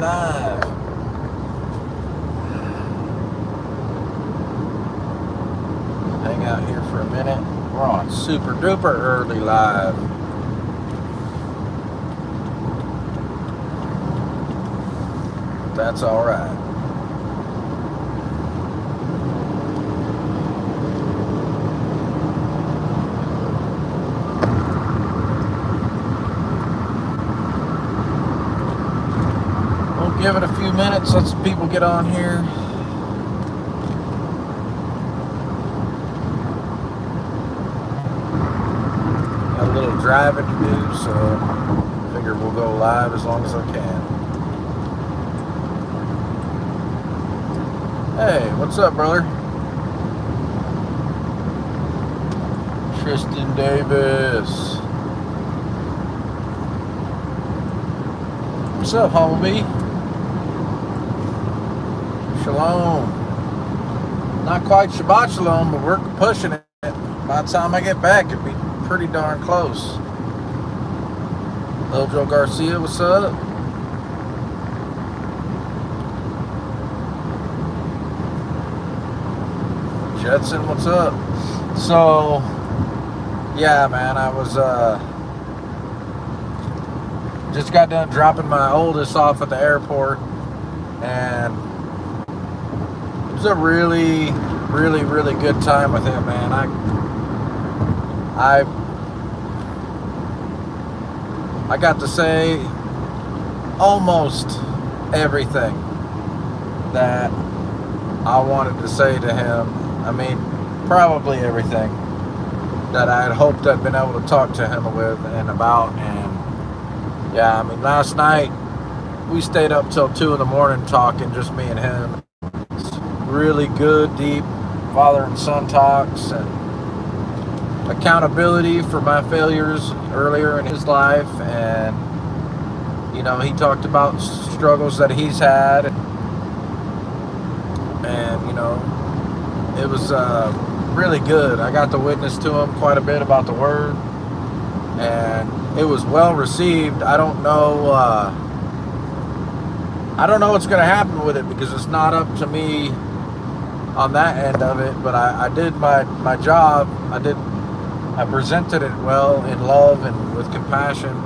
live. Hang out here for a minute. We're on super duper early live. That's all right. We'll give it a few minutes. Let some people get on here. Got a little driving to do, so I figure we'll go live as long as I can. Hey, what's up, brother? Tristan Davis. What's up, homie? Shalom. Not quite Shabbat Shalom, but we're pushing it. By the time I get back, it'll be pretty darn close. Lil Joe Garcia, what's up? Jetson, what's up? So, yeah, man, I was, just got done dropping my oldest off at the airport, and it was a really, really, really good time with him, man. I got to say almost everything that I wanted to say to him. I mean, probably everything that I had hoped I'd been able to talk to him with and about. And yeah, I mean, last night we stayed up till 2 in the morning talking, just me and him. It's really good, deep father and son talks and accountability for my failures earlier in his life. And, you know, he talked about struggles that he's had. And you know, it was really good. I got to witness to him quite a bit about the Word, and it was well received. I don't know what's going to happen with it, because it's not up to me on that end of it. But I did my job. I presented it well in love and with compassion,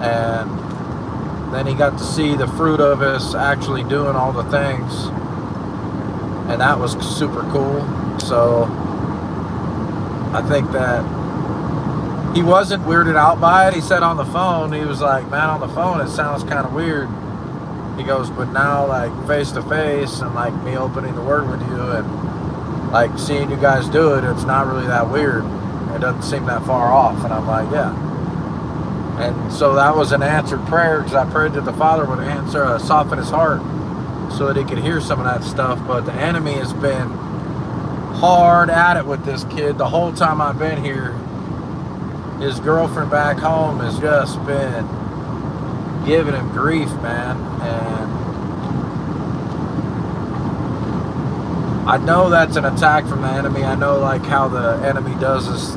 and then he got to see the fruit of us actually doing all the things. And that was super cool. So I think that he wasn't weirded out by it. He said on the phone, he was like, man, on the phone it sounds kind of weird. He goes, but now like face to face and like me opening the Word with you and like seeing you guys do it, it's not really that weird. It doesn't seem that far off. And I'm like, yeah. And so that was an answered prayer, because I prayed that the Father would soften his heart so that he could hear some of that stuff. But the enemy has been hard at it with this kid the whole time I've been here. His girlfriend back home has just been giving him grief, man. And I know that's an attack from the enemy. I know like how the enemy does his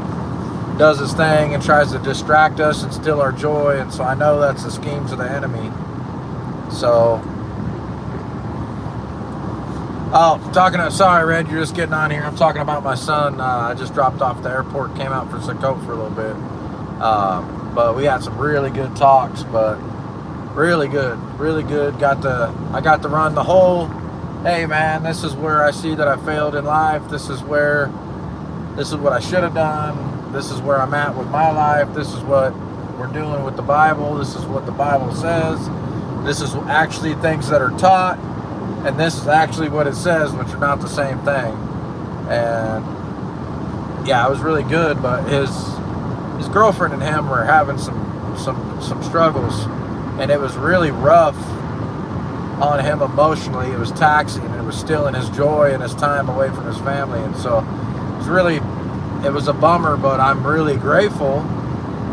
thing and tries to distract us and steal our joy. And so I know that's the schemes of the enemy. So sorry, Red, you're just getting on here. I'm talking about my son. I just dropped off the airport, came out for Sukkot for a little bit. But we had some really good talks, but really good. I got to run the whole, hey man, this is where I see that I failed in life. This is what I should have done. This is where I'm at with my life. This is what we're doing with the Bible. This is what the Bible says. This is actually things that are taught. And this is actually what it says, which are not the same thing. And yeah, it was really good. But his girlfriend and him were having some struggles, and it was really rough on him emotionally. It was taxing, and it was stealing his joy and his time away from his family. And so it was a bummer. But I'm really grateful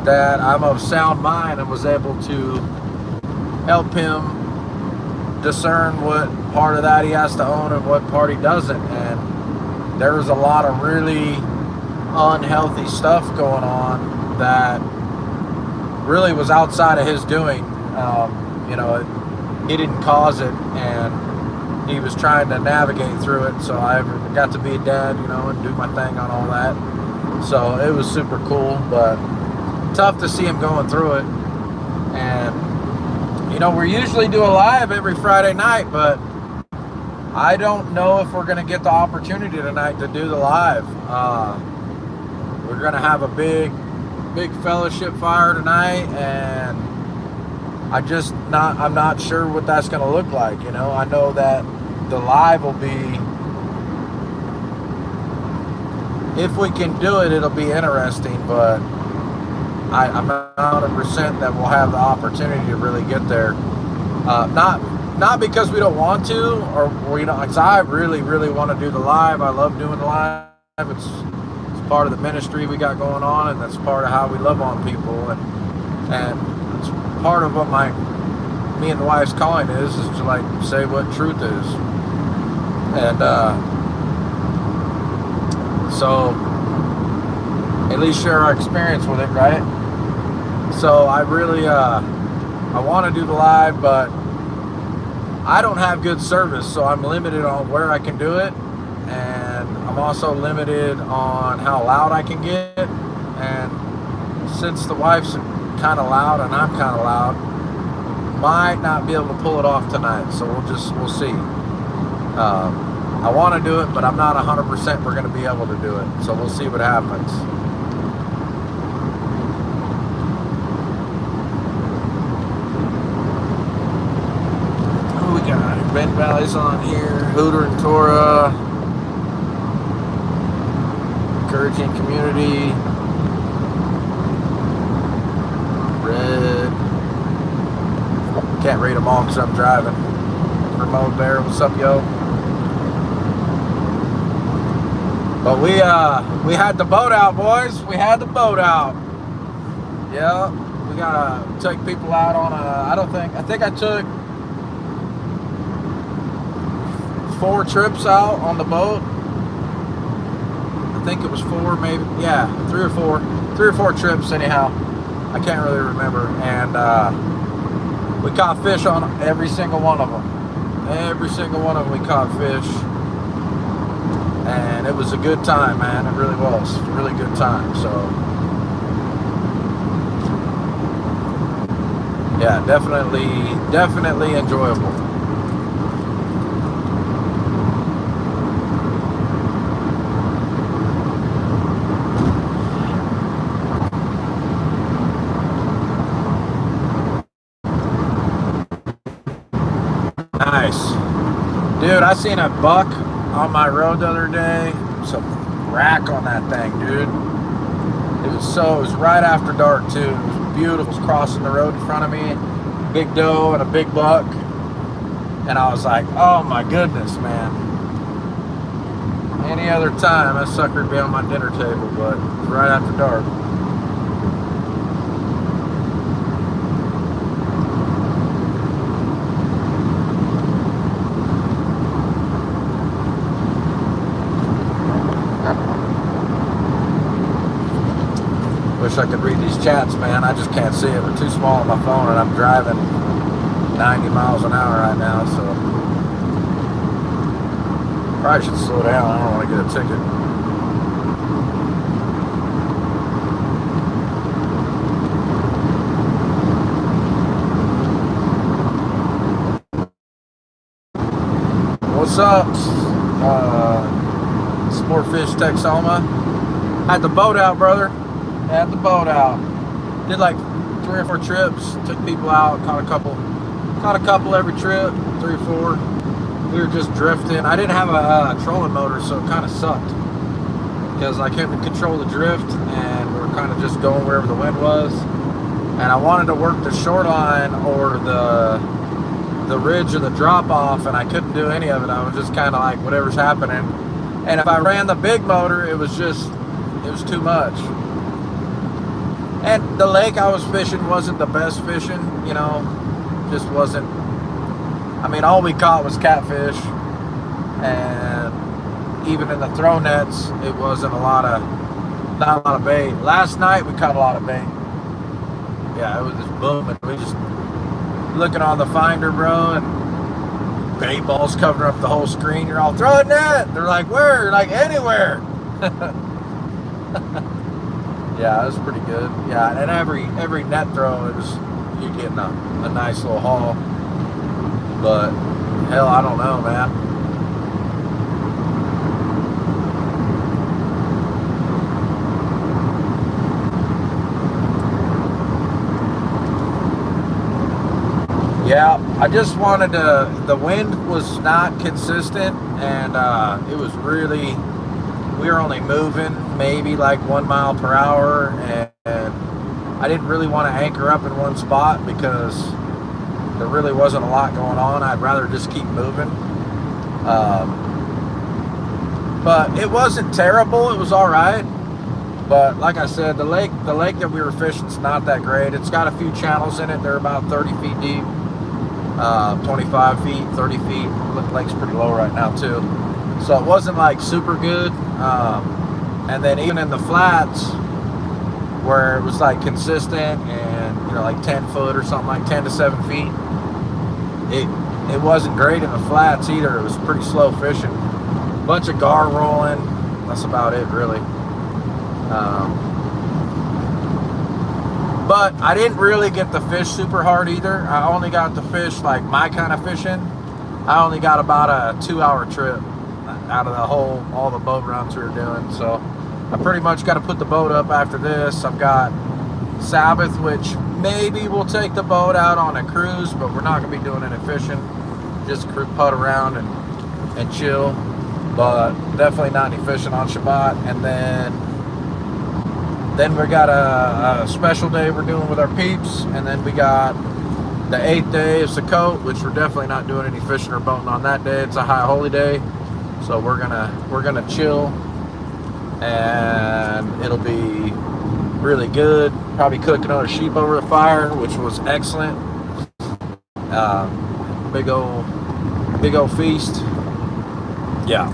that I'm of sound mind and was able to help him discern what part of that he has to own and what part he doesn't. And there was a lot of really unhealthy stuff going on that really was outside of his doing. You know, he didn't cause it, and he was trying to navigate through it. So I got to be a dad, you know, and do my thing on all that. So it was super cool, but tough to see him going through it. And you know, we usually do a live every Friday night, but I don't know if we're going to get the opportunity tonight to do the live. We're going to have a big fellowship fire tonight, and I'm not sure what that's going to look like. You know, I know that the live will be, if we can do it, it'll be interesting, but I'm not 100% that we'll have the opportunity to really get there. Not because we don't want to, or we don't. Because I really want to do the live. I love doing the live. It's part of the ministry we got going on, and that's part of how we love on people, and it's part of what me and the wife's calling is to like say what truth is, and so at least share our experience with it, right? So I really I want to do the live, but I don't have good service, so I'm limited on where I can do it, and I'm also limited on how loud I can get. And since the wife's kind of loud and I'm kind of loud, might not be able to pull it off tonight. So we'll see. I want to do it, but I'm not 100% we're going to be able to do it. So we'll see what happens. Bend Valley's on here, Hooter and Torah, Encouraging Community, Red, can't read them all because I'm driving. Remote Bear, what's up, yo? But we had the boat out, boys. We had the boat out. Yeah, we gotta take people out on I think I took 4 trips out on the boat. I think it was 4, maybe. Yeah, 3 or 4 trips anyhow. I can't really remember. And we caught fish on every single one of them. Every single one of them we caught fish. And it was a good time, man. It really was. A really good time. So yeah, definitely enjoyable. Nice. Dude, I seen a buck on my road the other day. Some rack on that thing, dude. It was right after dark too. It was beautiful. It was crossing the road in front of me. Big doe and a big buck. And I was like, oh my goodness, man. Any other time, that sucker would be on my dinner table, but right after dark. Wish I could read these chats, man. I just can't see it. They're too small on my phone, and I'm driving 90 miles an hour right now, so probably should slow down. I don't want to get a ticket. What's up, Sportfish Texoma? Had the boat out, brother. Had the boat out. Did like 3 or 4 trips. Took people out. Caught a couple every trip. 3 or 4. We were just drifting. I didn't have a trolling motor, so it kind of sucked because I couldn't control the drift, and we were kind of just going wherever the wind was. And I wanted to work the shoreline or the ridge or the drop off, and I couldn't do any of it. I was just kind of like whatever's happening. And if I ran the big motor, it was too much. And the lake I was fishing wasn't the best fishing, you know, just wasn't. I mean, all we caught was catfish, and even in the throw nets, it wasn't not a lot of bait. Last night we caught a lot of bait. Yeah, it was just booming. looking on the Finder, bro, and bait balls covering up the whole screen. You're all throwing that. They're like, where? Like anywhere. Yeah, it was pretty good. Yeah, and every net throw, you're getting a nice little haul. But hell, I don't know, man. Yeah, I just wanted to. The wind was not consistent, and it was really. We were only moving maybe like 1 mile per hour, and I didn't really want to anchor up in one spot because there really wasn't a lot going on. I'd rather just keep moving. But it wasn't terrible. It was all right. But like I said, the lake that we were fishing is not that great. It's got a few channels in it. They're about 30 feet deep, 25 feet, 30 feet. The lake's pretty low right now too. So it wasn't like super good. And then even in the flats where it was like consistent and, like 10 foot or something, like 10 to 7 feet, it wasn't great in the flats either. It was pretty slow fishing. Bunch of gar rolling. That's about it really. But I didn't really get the fish super hard either. I only got to fish like my kind of fishing. I only got about a 2-hour trip out of all the boat runs we were doing. So I pretty much got to put the boat up after this. I've got Sabbath, which maybe we'll take the boat out on a cruise, but we're not going to be doing any fishing. Just putt around and chill. But definitely not any fishing on Shabbat. And then we got a special day we're doing with our peeps. And then we got the 8th day of Sukkot, which we're definitely not doing any fishing or boating on that day. It's a high holy day. So we're gonna chill, and it'll be really good. Probably cook another sheep over the fire, which was excellent. Big old feast. Yeah.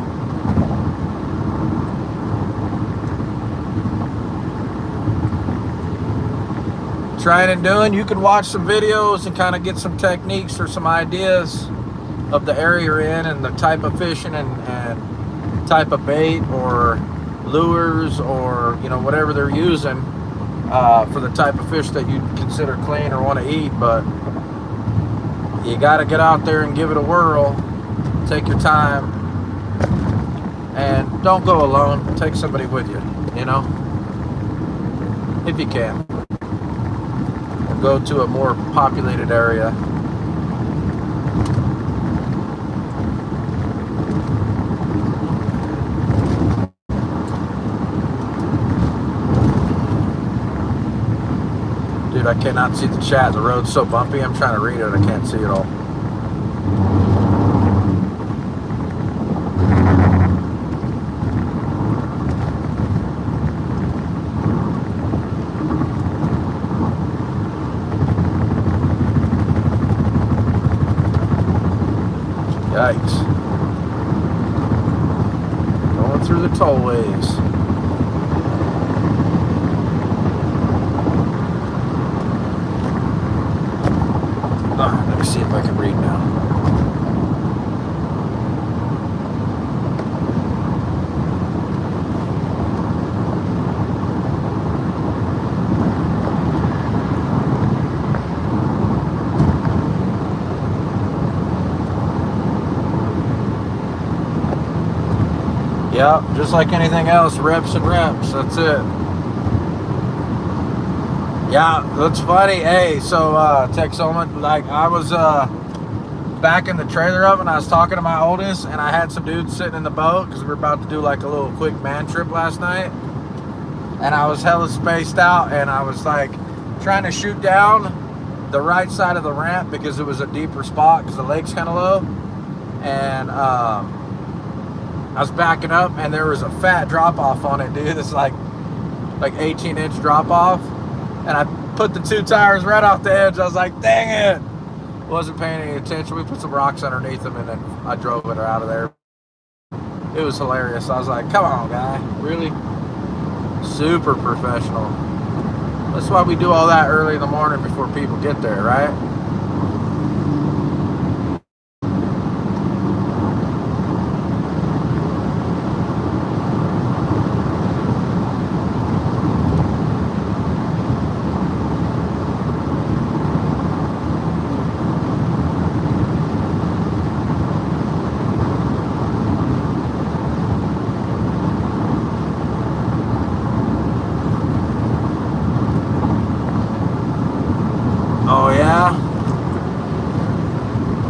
Trying and doing. You can watch some videos and kind of get some techniques or some ideas of the area you're in and the type of fishing and type of bait or lures or whatever they're using for the type of fish that you consider clean or want to eat. But you got to get out there and give it a whirl. Take your time and don't go alone. Take somebody with you, if you can. Or go to a more populated area. Dude, I cannot see the chat. The road's so bumpy. I'm trying to read it. I can't see it all. Yikes. Going through the tollways. Let me see if I can read now. Yeah, just like anything else, reps and reps. That's it. Yeah, that's funny. Hey, so Texoma, like I was back in the trailer up and I was talking to my oldest, and I had some dudes sitting in the boat because we were about to do like a little quick man trip last night, and I was hella spaced out, and I was like trying to shoot down the right side of the ramp because it was a deeper spot because the lake's kind of low, and I was backing up and there was a fat drop off on it, dude. It's like 18-inch drop off. And I put the 2 tires right off the edge. I was like, dang it. Wasn't paying any attention. We put some rocks underneath them and then I drove it out of there. It was hilarious. I was like, come on, guy. Really? Super professional. That's why we do all that early in the morning before people get there, right?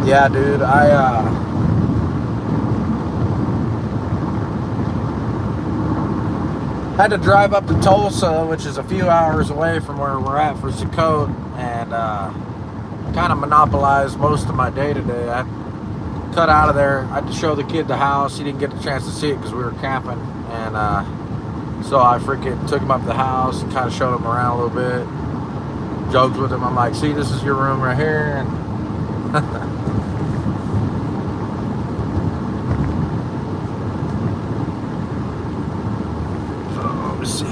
Yeah, dude. Had to drive up to Tulsa, which is a few hours away from where we're at for Sukkot, and kind of monopolized most of my day today. I cut out of there. I had to show the kid the house. He didn't get the chance to see it because we were camping, and so I freaking took him up to the house and kind of showed him around a little bit. Joked with him. I'm like, see, this is your room right here. And let me see.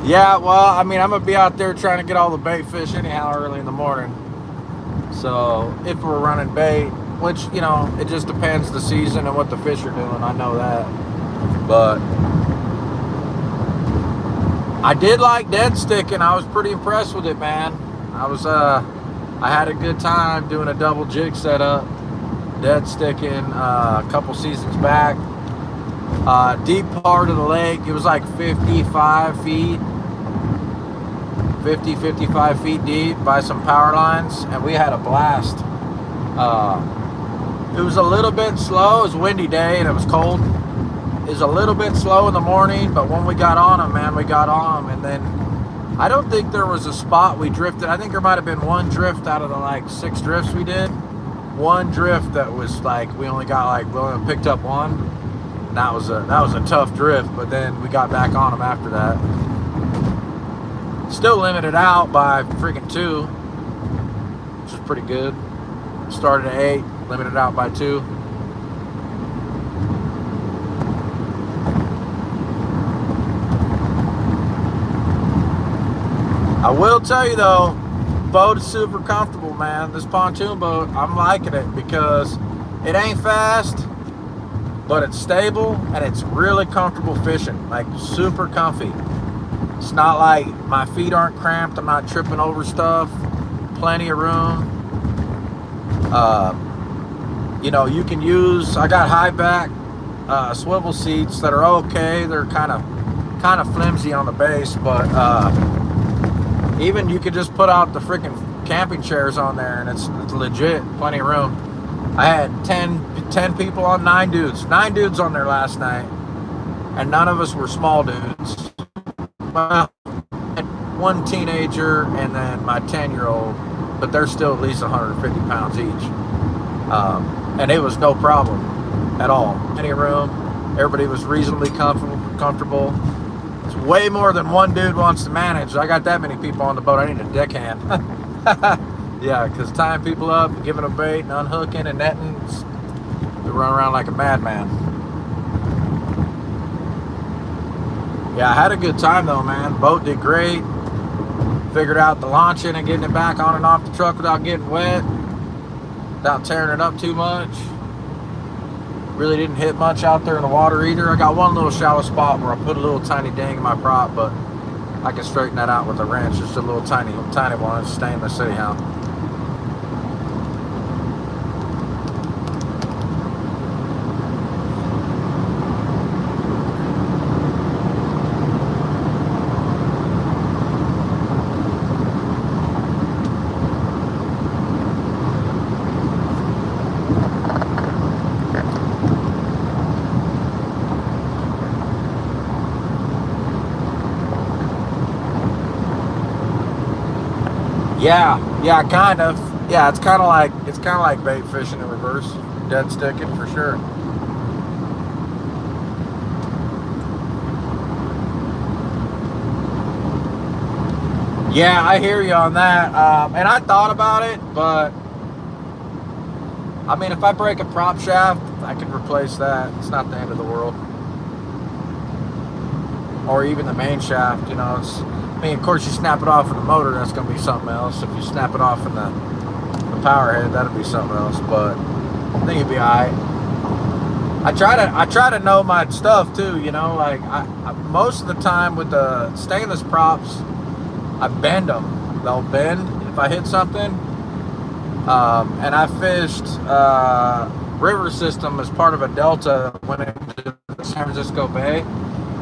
Yeah, well, I mean, I'm gonna be out there trying to get all the bait fish anyhow early in the morning. So if we're running bait, which, you know, it just depends the season and what the fish are doing, I know that. But I did like dead sticking. I was pretty impressed with it, man. I had a good time doing a double jig setup, dead sticking a couple seasons back. Deep part of the lake, it was like 55 feet 55 feet deep by some power lines, and we had a blast. It was a little bit slow. It was a windy day and it was cold. It was a little bit slow in the morning, but when we got on them, man, we got on them. And then I don't think there was a spot we drifted. I think there might have been one drift out of the like 6 drifts we did. One drift that was like we only picked up one. That was a tough drift, but then we got back on them after that. Still limited out by freaking 2, which is pretty good. Started at 8, limited out by 2. I will tell you though, boat is super comfortable, man. This pontoon boat, I'm liking it because it ain't fast, but it's stable and it's really comfortable fishing, like super comfy. It's not like my feet aren't cramped. I'm not tripping over stuff. Plenty of room. You know, you can use, I got high back swivel seats that are okay. They're kind of flimsy on the base, but even you could just put out the freaking camping chairs on there and it's legit, plenty of room. I had 10 people on, 9 dudes on there last night, and none of us were small dudes. Well, one teenager and then my 10-year-old, but they're still at least 150 pounds each. And it was no problem at all. Any room, everybody was reasonably comfortable. It's way more than one dude wants to manage. I got that many people on the boat. I need a deckhand. Yeah, because tying people up, giving them bait, and unhooking and netting, they run around like a madman. Yeah, I had a good time though, man. Boat did great. Figured out the launching and getting it back on and off the truck without getting wet, without tearing it up too much. Really didn't hit much out there in the water either. I got one little shallow spot where I put a little tiny ding in my prop, but I can straighten that out with a wrench. Just a little tiny one. It's stainless anyhow. Yeah, kind of. Yeah, it's kind of like bait fishing in reverse, dead sticking for sure. Yeah, I hear you on that. And I thought about it, but I mean, if I break a prop shaft, I can replace that. It's not the end of the world. Or even the main shaft, you know. I mean, of course, you snap it off in the motor, that's going to be something else. If you snap it off in the power head, that'll be something else. But I think it'd be alright. I try to know my stuff too, you know. Like I most of the time with the stainless props, I bend them. They'll bend if I hit something. And I fished river system as part of a delta when it into San Francisco Bay.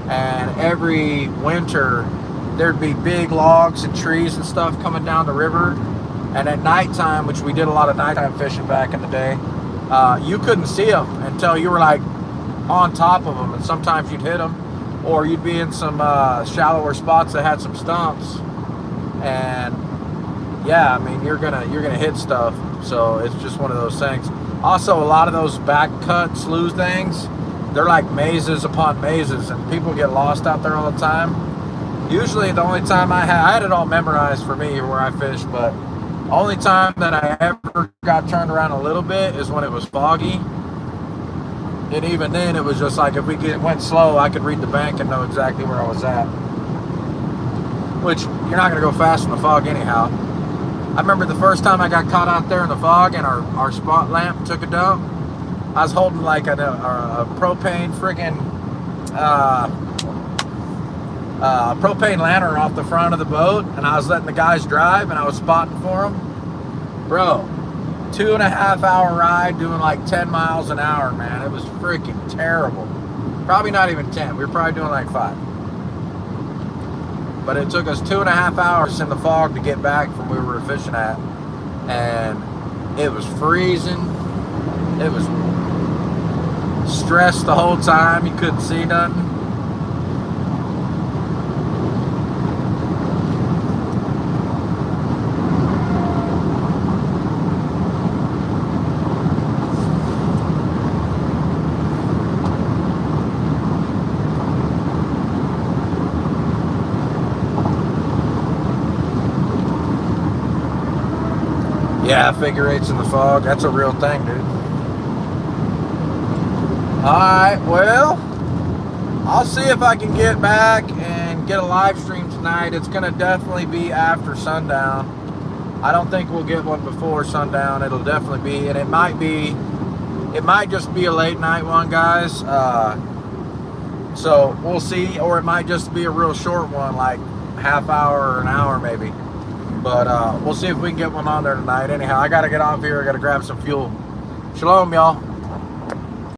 And every winter, there'd be big logs and trees and stuff coming down the river. And at nighttime, which we did a lot of nighttime fishing back in the day, you couldn't see them until you were like on top of them. And sometimes you'd hit them, or you'd be in some shallower spots that had some stumps. And yeah, I mean, you're gonna hit stuff. So it's just one of those things. Also, a lot of those back cut slough things, they're like mazes upon mazes, and people get lost out there all the time. Usually the only time I had it all memorized for me where I fished, but only time that I ever got turned around a little bit is when it was foggy. And even then, it was just like if we went slow, I could read the bank and know exactly where I was at. Which, you're not going to go fast in the fog anyhow. I remember the first time I got caught out there in the fog and our spot lamp took a dump. I was holding like a propane friggin' propane lantern off the front of the boat, and I was letting the guys drive, and I was spotting for them. Bro, 2.5 hour ride doing like 10 miles an hour, man. It was freaking terrible. Probably not even 10. We were probably doing like 5. But it took us 2.5 hours in the fog to get back from where we were fishing at, and it was freezing. It was stressed the whole time. You couldn't see nothing. Yeah, figure eights in the fog. That's a real thing, dude. Alright, well, I'll see if I can get back and get a live stream tonight. It's going to definitely be after sundown. I don't think we'll get one before sundown. It'll definitely be, and it might just be a late night one, guys. So we'll see, or it might just be a real short one, like half hour or an hour maybe. But we'll see if we can get one on there tonight. Anyhow, I got to get off here. I got to grab some fuel. Shalom, y'all.